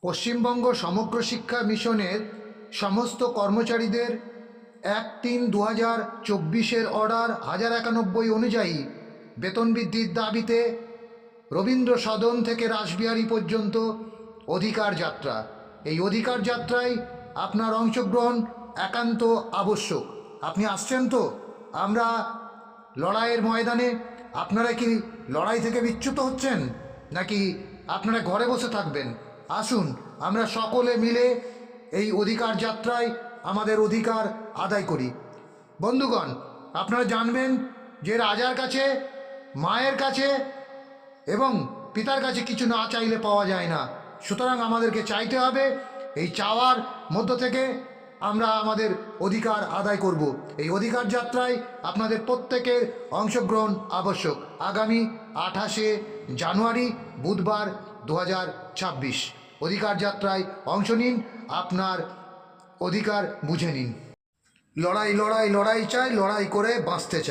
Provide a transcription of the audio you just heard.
পশ্চিমবঙ্গ সমগ্র শিক্ষা মিশনের সমস্ত কর্মচারীদের 1-3-2024 অর্ডার 1091 অনুযায়ী বেতন বৃদ্ধির দাবিতে রবীন্দ্র সদন থেকে রাসবিহারী পর্যন্ত অধিকার যাত্রা। এই অধিকার যাত্রায় আপনার অংশগ্রহণ একান্ত আবশ্যক। আপনি আসছেন তো? আমরা লড়াইয়ের ময়দানে। আপনারা কি লড়াই থেকে বিচ্যুত হচ্ছেন, নাকি আপনারা ঘরে বসে থাকবেন? আসুন আমরা সকলে মিলে এই অধিকার যাত্রায় আমাদের অধিকার আদায় করি। বন্ধুগণ, আপনারা জানবেন যে রাজার কাছে, মায়ের কাছে এবং পিতার কাছে কিছু না চাইলে পাওয়া যায় না। সুতরাং আমাদেরকে চাইতে হবে। এই চাওয়ার মধ্য থেকে আমরা আমাদের অধিকার আদায় করব। এই অধিকার যাত্রায় আপনাদের প্রত্যেকের অংশগ্রহণ আবশ্যক। আগামী 28শে জানুয়ারি বুধবার 2026 অধিকার যাত্রায় অংশ নিন, আপনার অধিকার বুঝে নিন। লড়াই লড়াই লড়াই চাই, লড়াই করে বাঁচতে চাই।